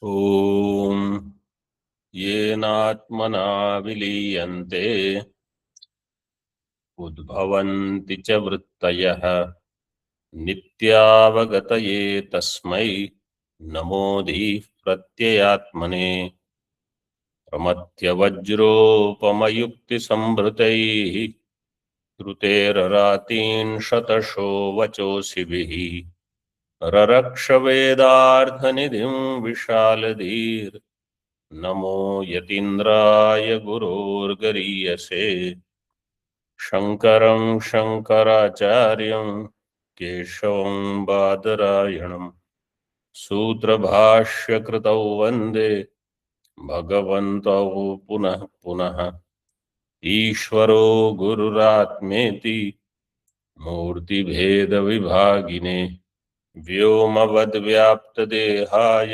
ओम येनात्मना विलीयन्ते उद्भवन्ति च वृत्तयः नित्यावगतये तस्मै नमोऽधिः प्रत्ययात्मने प्रमथ्यवज्रोपमयुक्तिसम्भृतैः श्रुतेररातीन् शतशो वचोऽसिभिः ररक्षवेदार्थनिधिं विशालधीर् नमो यतीन्द्राय गुरोर्गरीयसे शङ्करं शङ्कराचार्यं केशवं बादरायणं सूत्रभाष्यकृतौ वन्दे भगवन्तौ पुनः पुनः ईश्वरो गुरुरात्मेति मूर्तिभेदविभागिने व्योमवद्व्याप्तदेहाय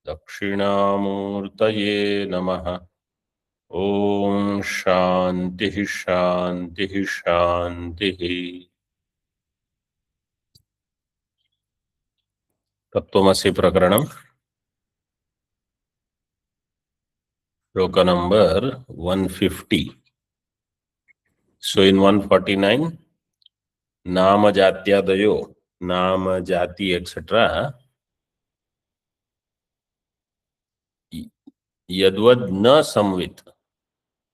दक्षिणामूर्तये नमः। ओम शांति शांति शांति। तत्वमसि प्रकरणम श्लोक नंबर 150. So in 149 नाम जात्यादयो, नाम जाति एक्सेट्रा यद्वद न संवित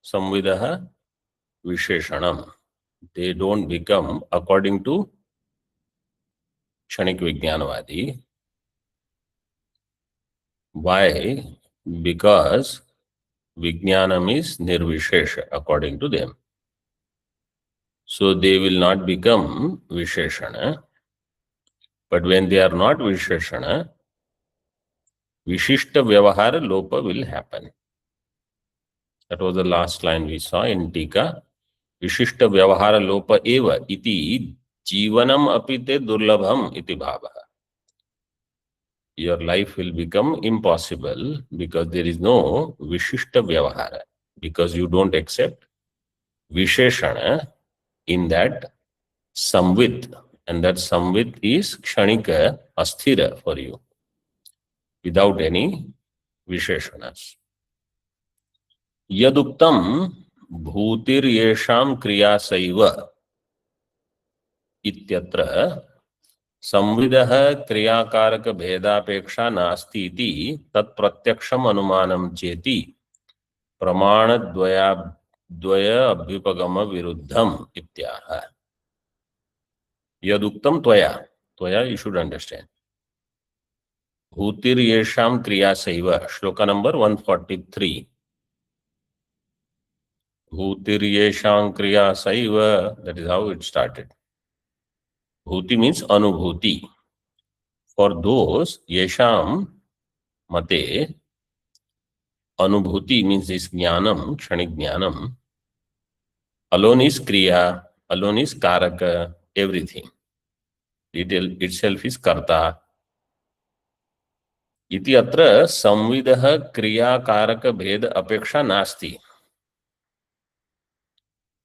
संविदः विशेषणम, they don't become according to क्षणिक विज्ञानवादी. Why? Because Vijnanam is nirvishesha according to them. So they will not become Visheshana. But when they are not Visheshana, Vishishta Vyavahara Lopa will happen. That was the last line we saw in Tika. Vishishta Vyavahara Lopa eva iti jivanam apite durlabham iti bhavaha. Your life will become impossible because there is no Vishishta Vyavahara. Because you don't accept Visheshana in that samvit, and that samvit is kshanika, asthira for you, without any visheshanas. Yaduktam bhutir yesham kriyasaiva ityatra संविदः क्रियाकारक भेदापेक्षा नास्ति इति तत् प्रत्यक्षम अनुमानम चेति प्रमाणद्वय अभ्युपगम विरुद्धम इत्याह. यदुक्तम त्वया, त्वया you should understand. भूतिर येषाम क्रिया सैव, श्लोक नंबर 143. भूतिर येषाम क्रिया सैव, that is how it started. Bhuti means anubhuti. For those, yesham mate, anubhuti means this jnanam, kshanik jnanam. Alone is kriya, alone is karaka, everything. It itself is karta. इति अत्र संविदः क्रियाकारक भेद अपेक्षा नास्ति.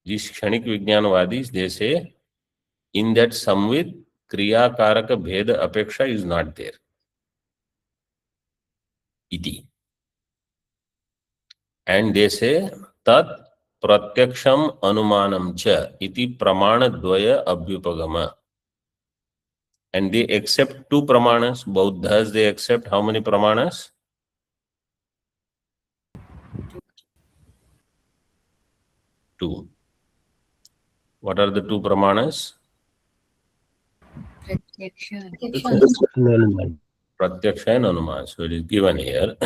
These क्षणिक विज्ञानवादी, they say in that samvid क्रियाकारक भेद अपेक्षा is not there. इति. And they say tat pratyaksham anumanam cha iti pramanadvaya abhyupagama. And they accept two pramanas. Buddhas, they accept how many pramanas? Two. What are the two pramanas? Pratyaksha and Anuman. So it is given here.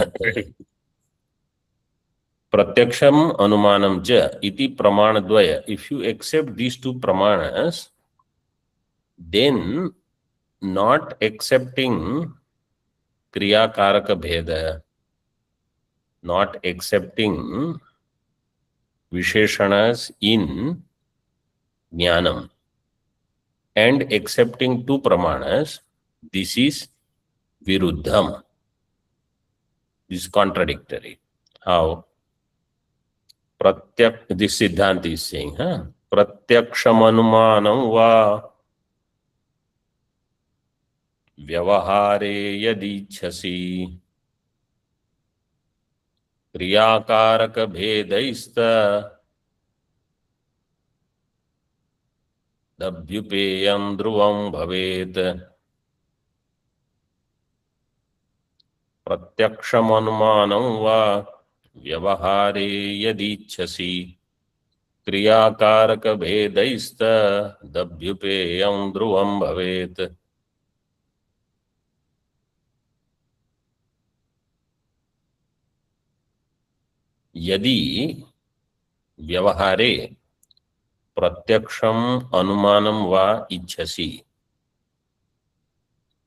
Pratyaksham anumanam ja iti pramanadvaya. If you accept these two pramanas, then not accepting kriya karaka bheda, not accepting visheshanas in jnanam, and accepting two pramanas, this is viruddham. This is contradictory. How? This Siddhanta is saying, pratyaksham anumanam va vyavahare yadichhasi क्रियाकारक भेदैस्त दभ्युपेयं ध्रुवं भवेत्। प्रत्यक्षमनुमानं वा व्यवहारे यदीच्छसि क्रियाकारक भेदैस्त दभ्युपेयं ध्रुवं भवेत्। यदि व्यवहारे प्रत्यक्षम अनुमानम वा इच्छसि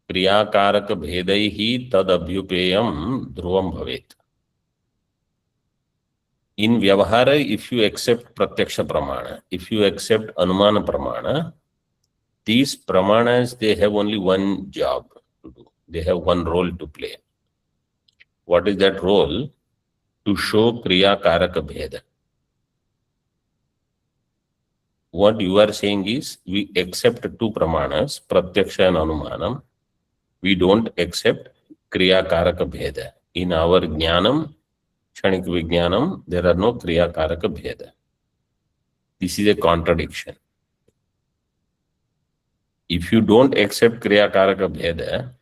क्रियाकारक भेदैः तदभ्युपेयं ध्रुवं भवेत्। In Vyavahara, if you accept Pratyaksha Pramana, if you accept Anumana Pramana, these Pramanas, they have only one job to do. They have one role to play. What is that role? To show Kriya Karaka Bheda. What you are saying is, we accept two Pramanas, Pratyaksha and Anumanam. We don't accept Kriya Karaka Bheda. In our Jnanam, Kshanik Vijnanam, there are no Kriya Karaka Bheda. This is a contradiction. If you don't accept Kriya Karaka Bheda,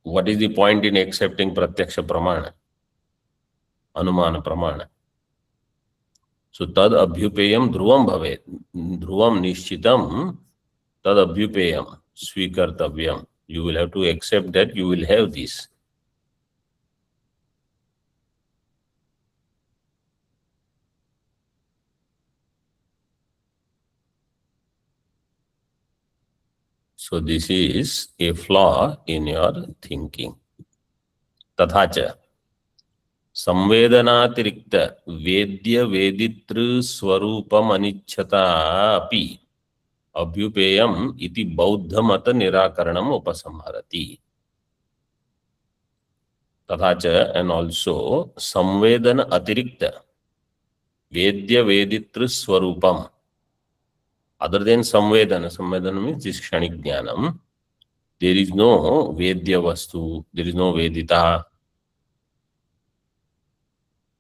what is the point in accepting Pratyaksha Pramana, Anumana Pramana? So, tad abhyupeyam dhruvam bhavet. Dhruvam nishchitam tad abhyupeyam svikartavyam. You will have to accept that you will have this. So this is a flaw in your thinking. Tathacha संवेदनातिरिक्त वेद्य वेदितृ स्वरूपम अनिच्छता अपि अभ्युपेयम इति बौद्ध मत निराकरणम उपसंहरति. तथाच and also संवेदन अतिरिक्त वेद्य वेदितृ स्वरूपम, other than samvedana means this kshanik jnanam, there is no vedya vastu, there is no vedita,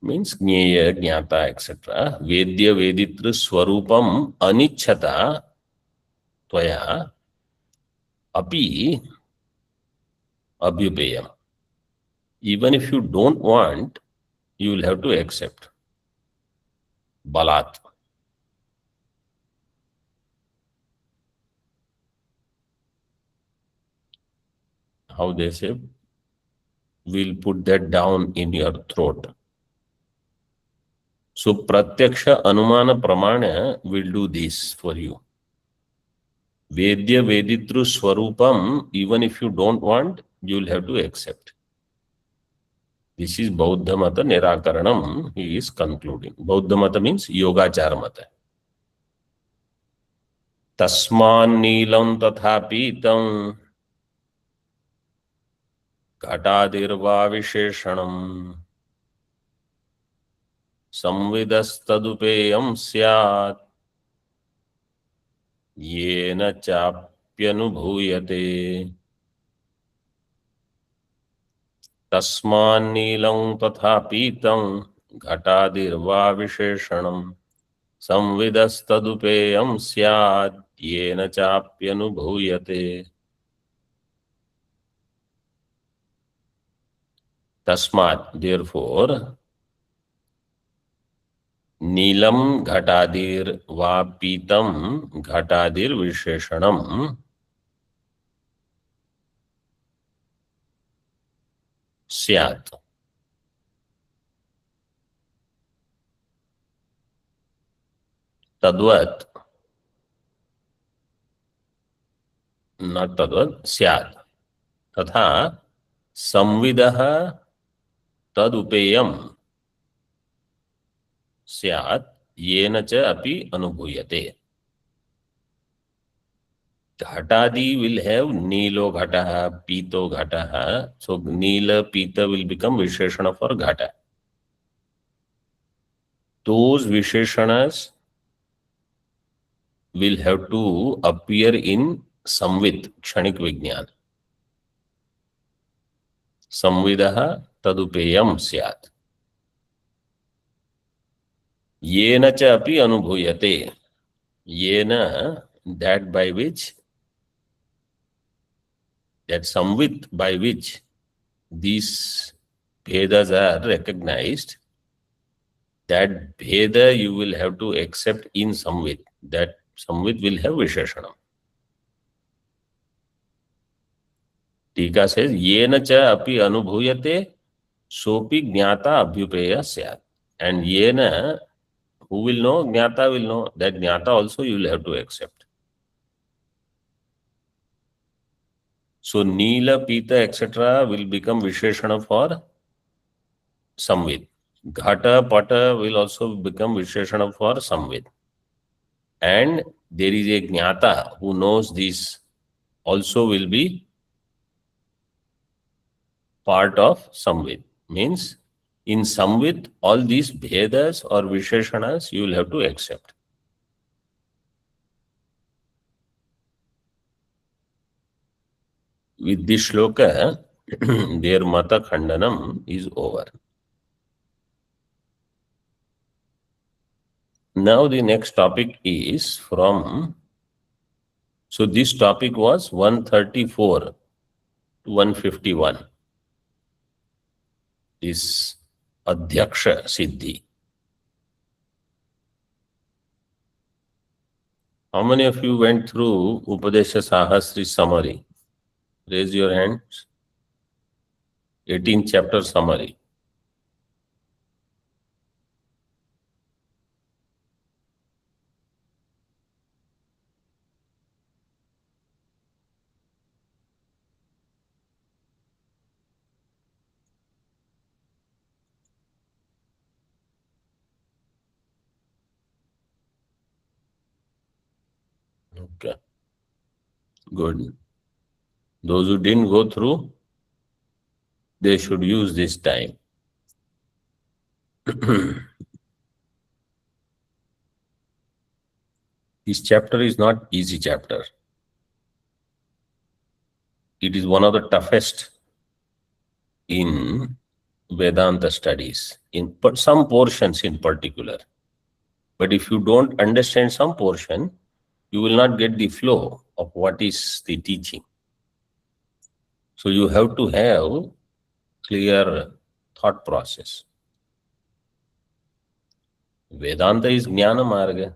means jnaya, jnata, etc. Vedya veditra swarupam anichchata tvaya api abhyupeyam. Even if you don't want, you will have to accept. Balat. How they say? We'll put that down in your throat. So Pratyaksha Anumana Pramana will do this for you. Vedya Veditru Swarupam, even if you don't want, you will have to accept. This is Bauddha Mata Nirakaranam, he is concluding. Bauddha Mata means Yogachara Mata. Tasman Neelam Tathapitam Ghatadirva Visheshanam Samvidastadupeyam Syat Yena Chapyanubhuyate. Tasman Neelam Tathapitam Ghatadirva Visheshanam Samvidastadupeyam Syat Yena Chapyanubhuyate. Tasmat, therefore, नीलम घटादिर वा पीतम घटादिर विशेषणम स्यात्. तद्वत्, न तद्वत्, स्यात्. तथा संविदः तदुपेयम स्यात् येन च अपि अनुभूयते. Ghatadi will have Nilo Ghataha, Pito Ghataha. So Nila, Pita will become Visheshana for Ghata. Those Visheshanas will have to appear in Samvid, Kshanik Vijnana. Samvidaha तदुपेयम स्यात्। येन च अपि अनुभूयते, येन, that by which, that samvit by which these Vedas are recognized, that Veda you will have to accept in samvit. That samvit will have Visheshanam. Tika says, Yena cha api anubhuyate sopi jnata abhyupeya syat. And Yena, who will know? Jnata will know. That Jnata also you will have to accept. So Neela, Pita, etc. will become Visheshana for samvit. Ghata, Pata will also become Visheshana for samvit. And there is a Jnata who knows this also will be part of samvit. Means in samvit, all these Bhedas or Visheshanas you will have to accept. With this shloka, their mata khandanam is over. Now the next topic is from, so this topic was 134 to 151. This Adhyaksha Siddhi. How many of you went through Upadesha Sahasri summary? Raise your hands. 18th chapter summary. Okay. Good. Those who didn't go through, they should use this time. This chapter is not easy chapter. It is one of the toughest in Vedanta studies, in some portions in particular. But if you don't understand some portion, you will not get the flow of what is the teaching. So you have to have clear thought process. Vedanta is Jnana Marga.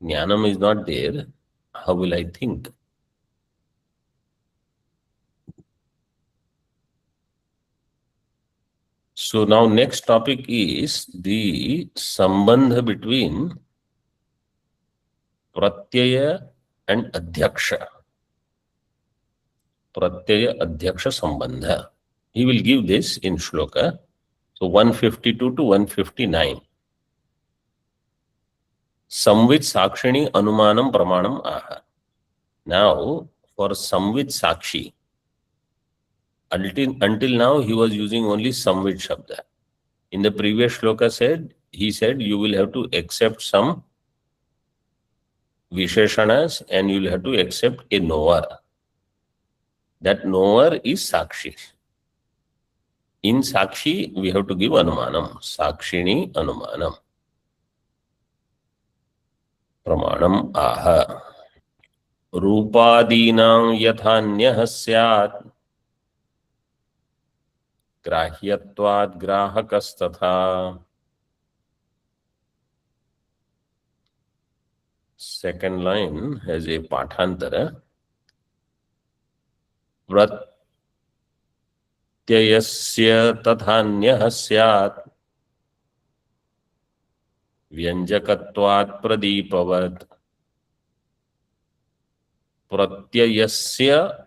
Jnanam is not there. How will I think? So now next topic is the sambandha between Pratyaya and Adhyaksha. Pratyaya Adhyaksha Sambandha. He will give this in shloka. So 152 to 159. Samvit Sakshini Anumanam Pramanam Aha. Now for Samvit Sakshi, until now he was using only Samvit Shabda. In the previous shloka he said you will have to accept some Visheshanas and you will have to accept a knower. That knower is Sakshi. In Sakshi, we have to give Anumanam. Sakshini Anumanam. Pramanam Aha. Rupadinam yathanyah syat. Grahyatvad grahakas. Second line has a pathantara. Pratyayasya tathanyah syat. Vyanjakatvat pradipavad. Pratyayasya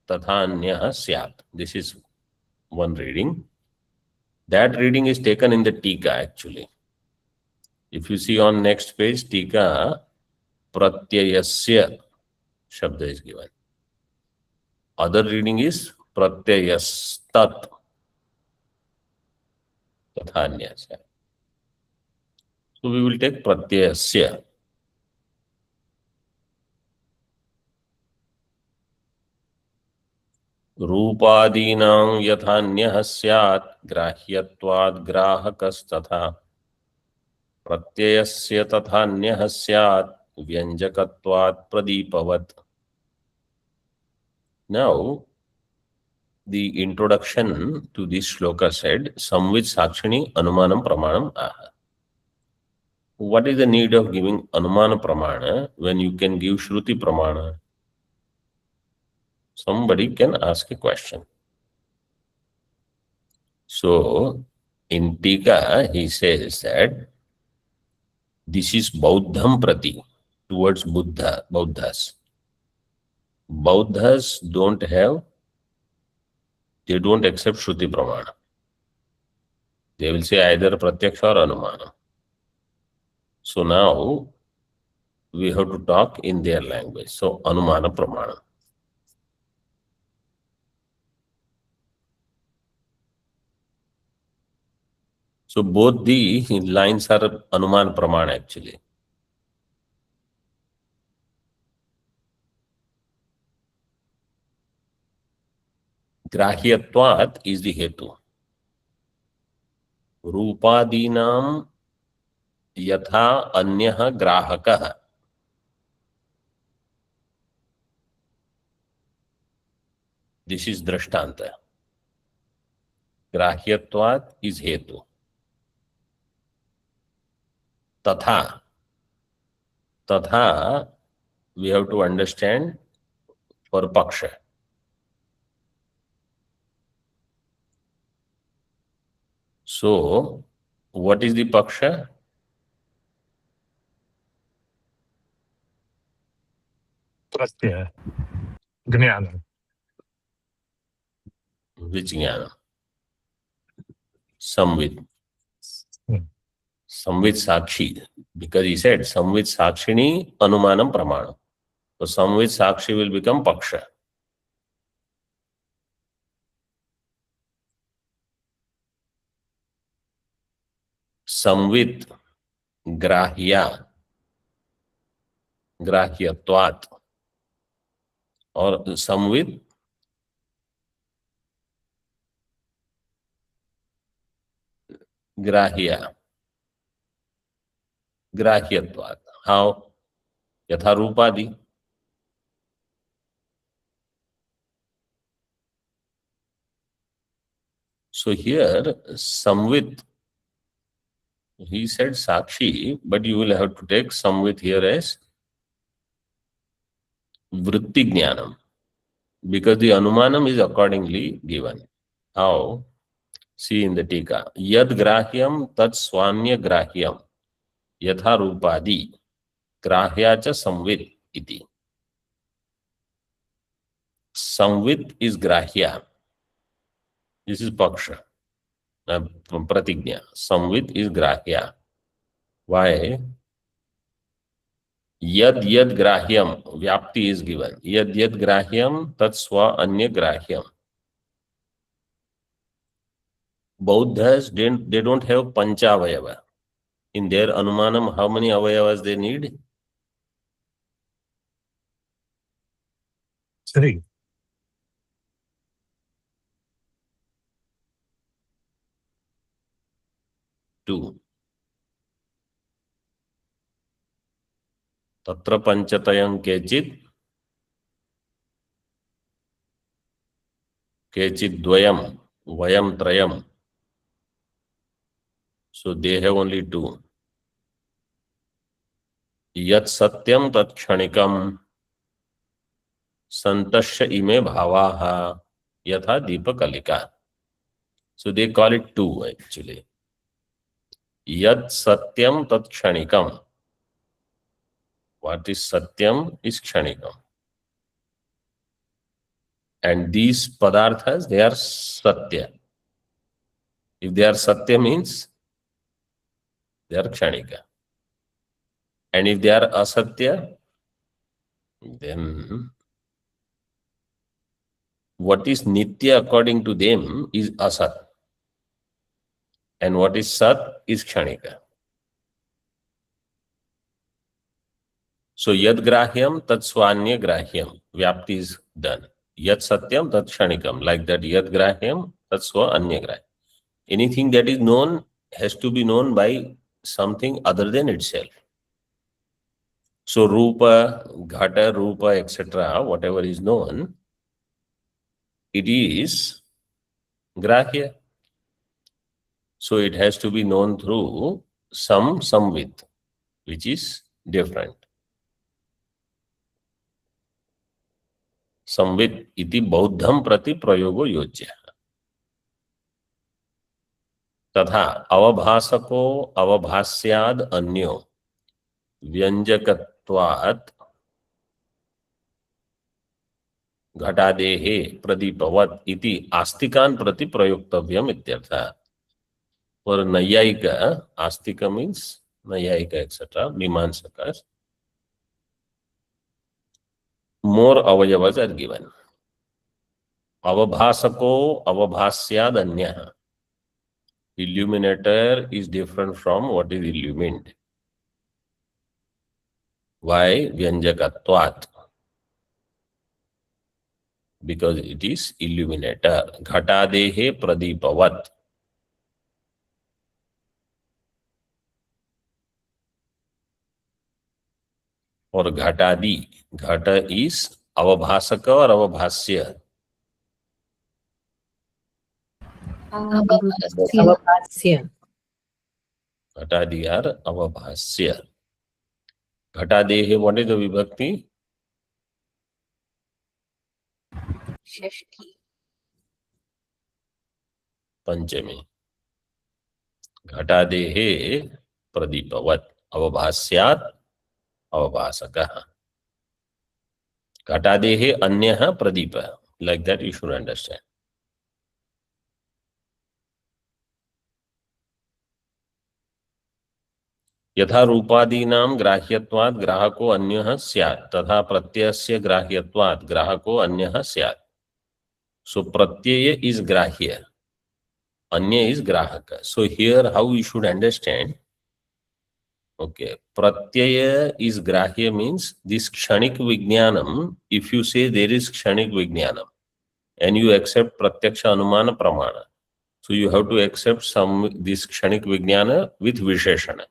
tathanyah syat. This is one reading. That reading is taken in the Tika actually. If you see on next page, Tika, Pratyayasya Shabda is given. Other reading is Pratyayastat Tathanyasya. So we will take Pratyayasya. रूपादीनां यथान्यः स्यात् ग्राह्यत्वात् ग्राहकस्तथा प्रत्ययस्य तथान्यः स्यात् व्यञ्जकत्वात् प्रदीपवत्. Now, the introduction to this shloka said, Samvit Sakshini Anumanam Pramanam Aha. What is the need of giving Anumana Pramana when you can give Shruti Pramana? Somebody can ask a question. So, in Tika, he says that this is Bauddham Prati, towards Buddha, Bauddhas. Bauddhas they don't accept Shruti Pramana. They will say either Pratyaksha or Anumana. So now we have to talk in their language. So Anumana Pramana. So both the lines are Anuman Pramana actually. Grahyatvat is the hetu. Rupadinam yatha anyah grahakah. This is Drashtanta. Grahyatvat is hetu. Tatha. Tatha, we have to understand for Paksha. So, what is the Paksha? Pratyaya. Jnana. Which jnana? Samvit. Samvit Sakshi. Because he said Samvit Sakshini Anumanam Pramana. So Samvit Sakshi will become Paksha. Samvit Grahya. Grahyatvat. Or Samvit Grahya. Grahyatvat. How? Yatha Rupadi. So here, Samvit, he said Sakshi, but you will have to take Samvit here as Vritti Jnanam. Because the Anumanam is accordingly given. How? See in the Tika. Yad Grahyam Tat Swanya Grahyam. Yatha Rupadi. Grahyacha Samvit iti. Samvit is Grahya. This is Paksha. Pratignya. Samvit is Grahya. Why? Yad Yad Grahyam. Vyapti is given. Yad Yad Grahyam Tat Swa Anya Grahyam. Bauddhas, they don't have Panchavayava. In their Anumanam, how many Avayavas they need? 3. Two. Tatra Panchatayam Kechit. Kechit Dvayam. Vayam Trayam. So they have only 2. Yat Satyam Tat Kshanikam. Santasya ime bhavaha yatha deepakalika. So they call it 2 actually. Yat satyam tat kshanikam. What is satyam is kshanikam. And these padarthas, they are satya. If they are satya means they are kshanika. And if they are asatya, then what is nitya according to them is asat. And what is sat is kshanika. So yad grahyam tat swanya grahyam. Vyapti is done. Yat satyam tat kshanikam. Like that, yat grahyam tat swa anya grahyam. Anything that is known has to be known by something other than itself. So rupa, ghata, rupa, etc., whatever is known, it is grahya. So it has to be known through some samvid, which is different. संविद इति बौद्धम प्रति प्रयोगो योज्य तथा अवभासको अवभास्याद अन्यो व्यंजकत्वात् घटादेहे प्रदीपवत् इति आस्तिकान् प्रति प्रयोक्तव्यम इत्यर्थः. For Nayayika, Astika means Nayayika, etc., Mimamsakas, more avayavas are given. Avabhasako avabhasyad anyah. Illuminator is different from what is illumined. Why? Vyanjakatvat. Because it is illuminator. Ghatadehe pradipavat. और घटादि, घट इज अवभासक और अवभाष्य. घटादि आर अवभाष्य. घटादेह, व्हाट इज द विभक्ति? पंचमी. घटादेहे प्रदीपवत् अवभास्यात् अवभासकः. घटादेहे अन्यः प्रदीपः. Like that you should understand. यथा रूपादीनां ग्राह्यत्वात् ग्राहको अन्यः स्यात् तथा प्रत्ययस्य ग्राह्यत्वात् ग्राहको अन्यः स्यात्. So pratyaya is grahya, anya is grahaka. So here how we should understand? Okay, pratyaya is grahya means this kshanik vijnanam. If you say there is kshanik vijnanam and you accept pratyaksha anumana pramana, so you have to accept this kshanik vijnana with visheshana.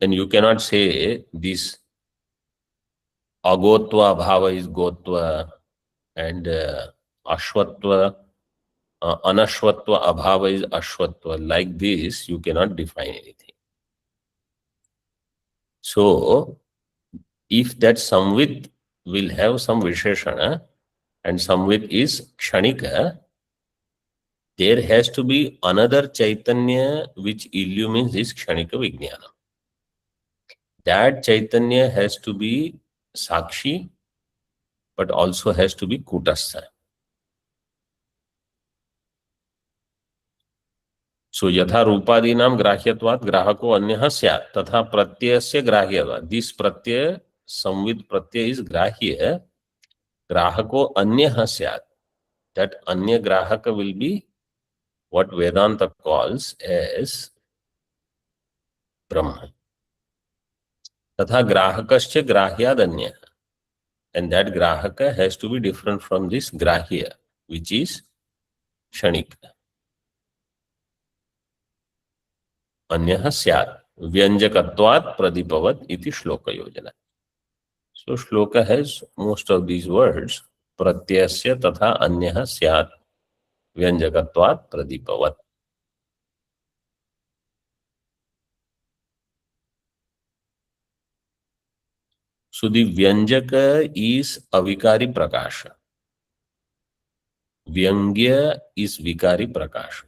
And you cannot say this agotva bhava is gotva and ashwatva, anashwatva abhava is ashwatva. Like this, you cannot define anything. So, if that samvid will have some visheshana and samvid is kshanika, there has to be another chaitanya which illumines this kshanika vijnana. That chaitanya has to be sakshi, but also has to be kutastha. So yatha rupadinam grahyatvat grahako anyah syat tatha pratyasya grahyatvat. This pratyaya, samvid pratyaya is grahya, grahako anyah syat. That anya grahaka will be what Vedanta calls as Brahma. Tatha grahakasya grahyad anyah. And that grahaka has to be different from this grahya, which is kshanika. Anyah syat vyanjakatvat pradipavat iti shloka yojana. So shloka has most of these words. Pratyasya tatha anyah syat vyanjakatvat pradipavat. So the Vyanjaka is avikari prakasha. Vyangya is vikari prakasha.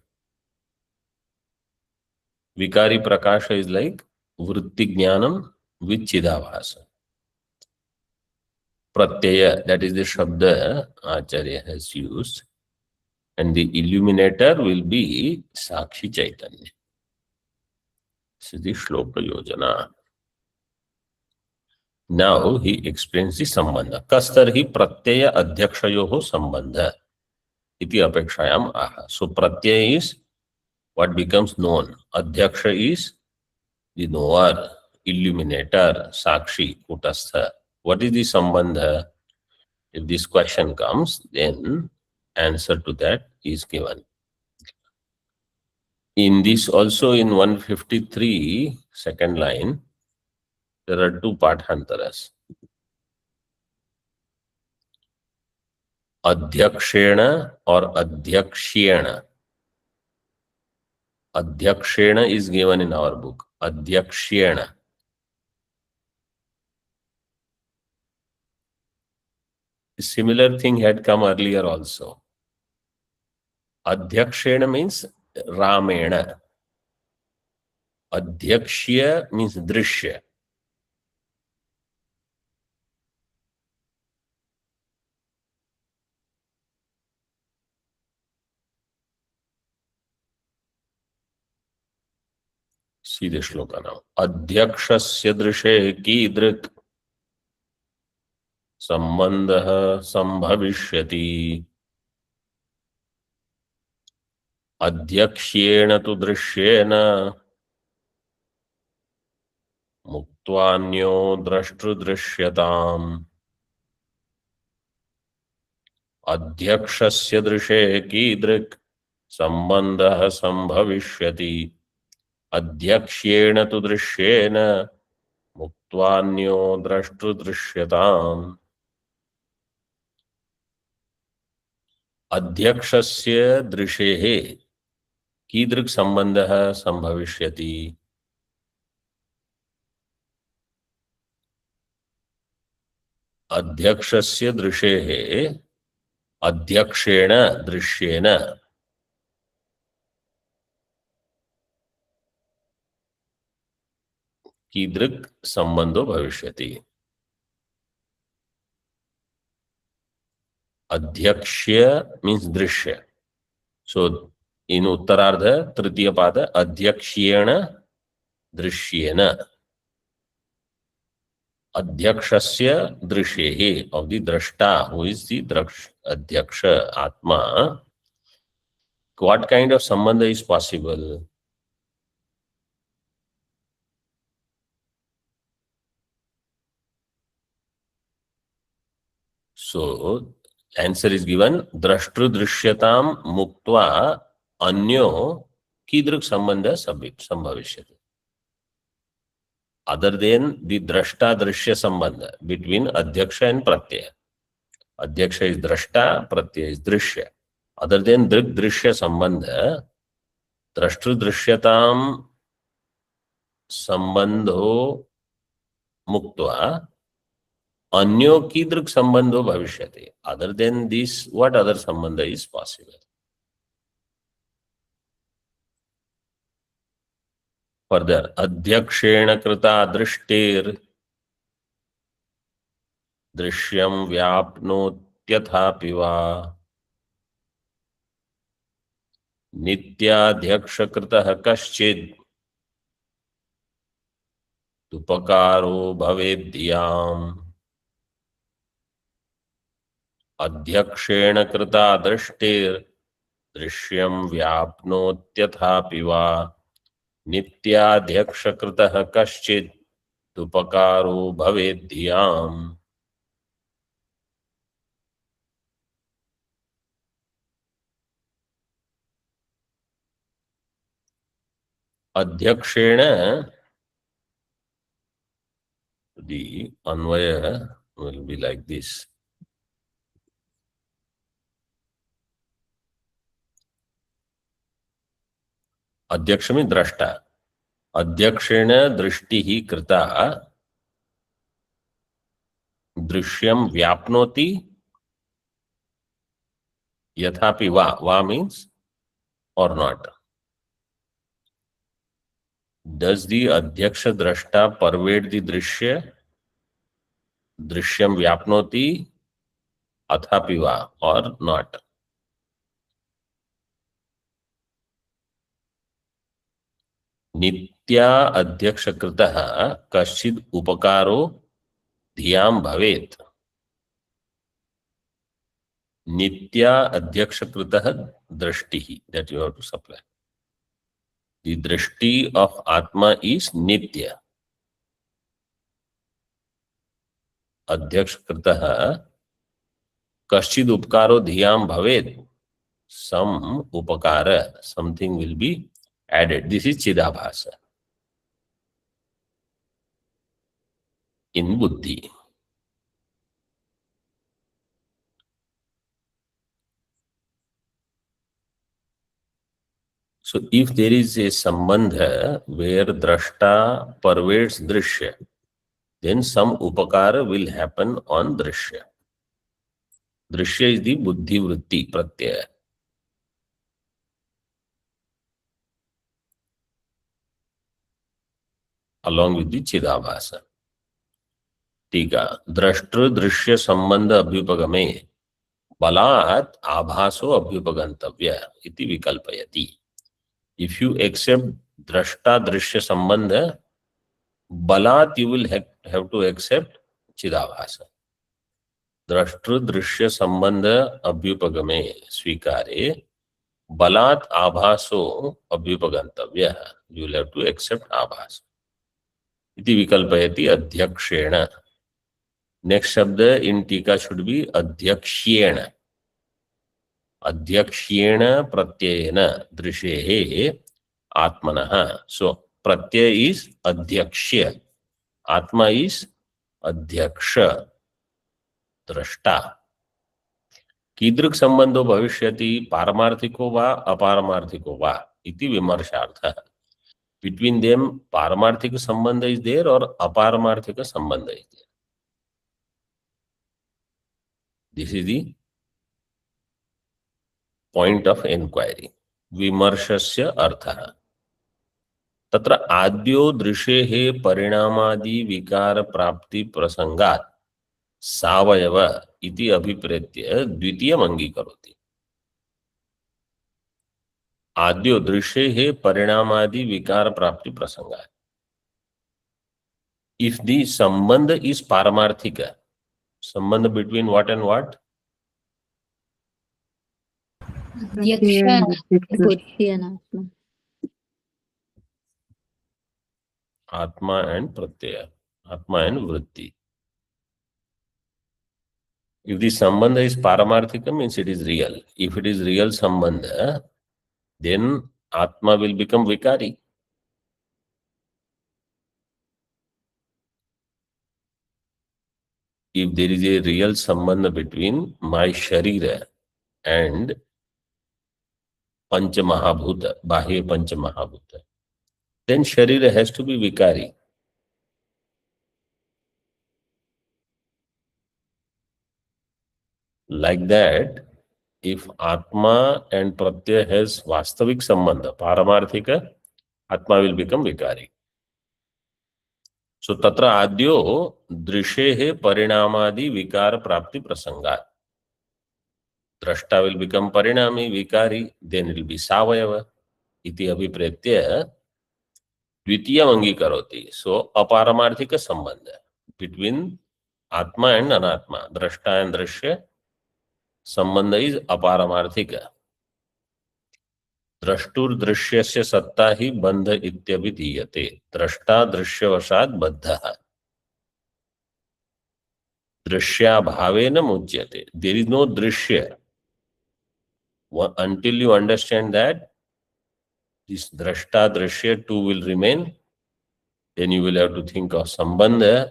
Vikari prakasha is like vritti jnanam with chidabhasa. Pratyaya, that is the shabda Acharya has used. And the illuminator will be Sakshi Chaitanya. This is the Shloka Yojana. Now he explains the sambandha. Kastarhi pratyaya adhyakshayoho sambandha iti apekshayam aha. So pratyaya is what becomes known. Adhyaksha is the knower, illuminator, sakshi, kutastha. What is the sambandha? If this question comes, then answer to that is given. In this also, in 153, second line, there are two pathantaras. अध्यक्षेण or अध्यक्ष्येण. Adhyakshena is given in our book. Adhyakshena. Similar thing had come earlier also. Adhyakshena means Ramena. Adhyakshya means Drishya. सीधे श्लोका नाम. अध्यक्षस्य दृशे कीदृक् संबंधः संभविष्यति. अध्यक्ष्येण तु दृश्येन मुक्त्वान्यो द्रष्टृदृश्यताम्. अध्यक्षस्य दृशे कीदृक् संबंधः संभविष्यति. अध्यक्ष्येण तु दृश्येन मुक्त्वान्यो द्रष्टृदृश्यताम्. अध्यक्षस्य दृशेः कीदृक् संबंधः संभविष्यति. अध्यक्षस्य दृशेः अध्यक्षेण दृश्येन कीदृक् संबंधो भविष्यति. अध्यक्ष्य means दृश्य. सो इन उत्तरार्ध तृतीय पाद अध्यक्ष्येण दृश्येन. अध्यक्षस्य दृश्येः of the drashta, who is the अध्यक्ष आत्मा. What kind of sambandha is possible? So answer is given. Drashtru drishyataam muktva anyo कीदृक् संबंध संभविष्यति. Other than the drashta drishya sambandha between adhyaksha and pratyaya. Adhyaksha is drashta, pratyaya is drishya. Other than drik drishya sambandha, drashtru drishyatam sambandho muktva अन्यो कीदृक् संबंधो भविष्यति. Other than this, what other sambandha is possible? Further, अध्यक्षेण कृता दृष्टिर् दृश्यं व्याप्नोत्यथापि वा नित्याध्यक्षकृतः कश्चित् उपकारो भवेद्याम्. अध्यक्षेण कृता दृष्टिर् दृश्यं व्याप्नोत्यथापि वा नित्याध्यक्षकृतः कश्चित् उपकारो भवेद्याम्. अध्यक्षेण, the Anvay will be like this. अध्यक्ष में द्रष्टा. अध्यक्षेण दृष्टि ही कृता दृश्यम व्याप्नोति यथापि वा. वा means or not. Does the adhyaksha drashta pervade the drishya? Drishyam vyapnoti athapi va or not? नित्या अध्यक्षकृतः कश्चित् उपकारो धियां भवेत्. नित्या अध्यक्षकृतः दृष्टिः, that you have to supply. The drishti of Atma is Nitya. Adhyakshkritah कश्चिद उपकारो धियाम भवेत, सम उपकार, something will be added. This is Chidabhasa in buddhi. So if there is a sambandha where drashta pervades drishya, then some upakara will happen on drishya. Drishya is the buddhi vritti pratyaya. Along with the Chidabhasa. टीका द्रष्टृ दृश्य संबंध अभ्युपगमे बलात् आभासो अभ्युपगंतव्य इति विकल्पयति. If you accept drashta दृश्य संबंध, balat you will have to accept Chidabhasa. द्रष्टृ दृश्य संबंध अभ्युपगमे स्वीकारे बलात् आभासो अभ्युपगंतव्य, you will have to accept आभास इति विकल्पयति अध्यक्षेण. नेक्स्ट शब्द इन टीका शुड बी अध्यक्ष्येण. अध्यक्ष्येण प्रत्ययेन दृशेः आत्मनः. सो प्रत्यय इज अध्यक्ष्य, आत्मा इज अध्यक्ष, द्रष्टा. कीदृक् संबंधो भविष्यति, पारमार्थिको वा अपारमार्थिको वा इति विमर्शार्थः. बिटवीन देम पारमार्थिक संबंध इज देयर और अपारमार्थिक संबंध is there. This is the point of inquiry. विमर्शस्य अर्थः. तत्र आद्यो दृशेः परिणामादि विकार प्राप्ति प्रसंगात् सावयव इति अभिप्रेत्य द्वितीयम् अंगीकरोति. आद्यो दृशेः परिणामादि विकार प्राप्ति प्रसंगात्. If the संबंध is पारमार्थिक, संबंध between what and what? Atma and pratyaya, Atma and vritti. If the sambandha is paramarthika, means it is real. If it is real sambandha, then Atma will become vikari. If there is a real sambandha between my sharira and Pancha Mahabhuta, Bahya Pancha Mahabhuta, then sharira has to be vikari. Like that, if Atma and Pratyaya has Vastavik Sambandha, Paramarthika, Atma will become vikari. So tatra adyo drishehe parinamadi vikar prapti prasangat. Drashta will become parinami, vikari, then it will be savayava. Iti abhipretya dvitiya angikaroti. So aparamarthika sambandha between Atma and Anatma. Drashta and Drashya sambandha is aparamarthika. द्रष्टुर दृश्यस्य सत्ता ही बंध इत्यभिधीयते. द्रष्टा दृश्यवशात् बद्धः. दृश्याभावेन मुच्यते. There is no दृश्य. Until you understand that this drashta drishya two will remain, then you will have to think of sambandha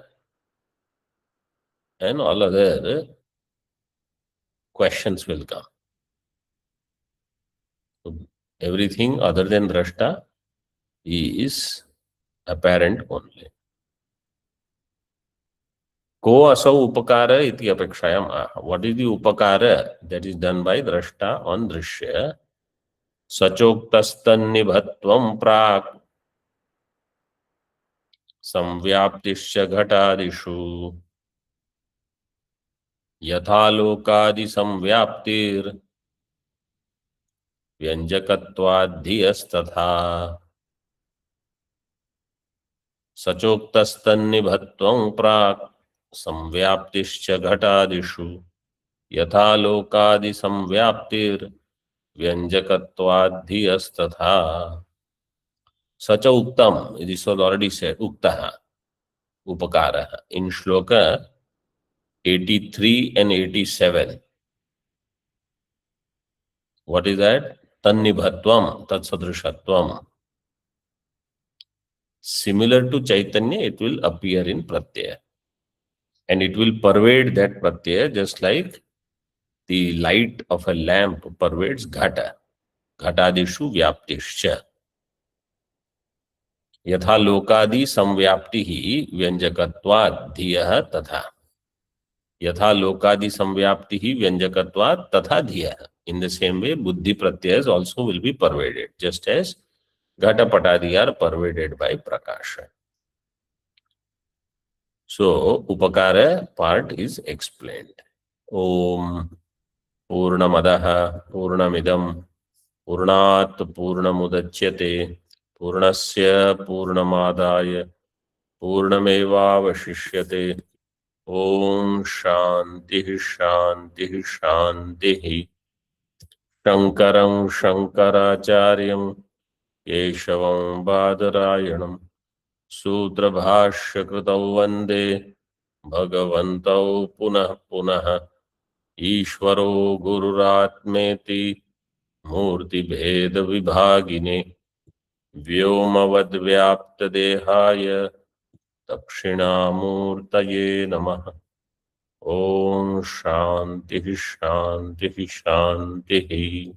and all other questions will come. So everything other than drashta is apparent only. Ko asau upakara iti apekshayam. What is the upakara that is done by drashta on drishya? Sachoktastan nibhatvam prak samvyaptischa ghatadishu yathalokadi samvyaptir व्यंजकत्वाद्धीयस्तथा. सचोक्तस्तन्निभत्वं प्राक् संव्याप्तिश्च घटादिषु यथा लोकादि संव्याप्तिर व्यंजकत्वाद्धीयस्तथा. सच उक्तम, this was already said, uktah, upakara. In shloka 83 and 87, What is that? Tannibhatvam, tatsadrishatvam. Similar to Chaitanya, it will appear in Pratyaya. And it will pervade that Pratyaya just like the light of a lamp pervades Ghata. Ghatadishu vyaptischa. यथा लोकादि संव्याप्ति ही व्यंजकत्वात् धियः तथा यथा लोकादि संव्याप्ति ही व्यंजकत्वात् तथा धियः. In the same way, buddhi pratyas also will be pervaded, just as ghatapatadi are pervaded by prakasha. So upakara part is explained. Om Purnamadaha Purnamidam Purnat Purnamudachyate Purnasya Purnamadaya Purnamevavashishyate. Om Shanti Shanti Shanti. Shankaram Shankaracharyam Keshavam Badarayanam Sutrabhashyakrutau Vande Bhagavantau Punah Punah Ishvaro Gururatmeti Murti Bheda Vibhagine Vyomavad Vyapta Dehaya Dakshinamurtaye Namaha. Om Shanti Shanti Shanti.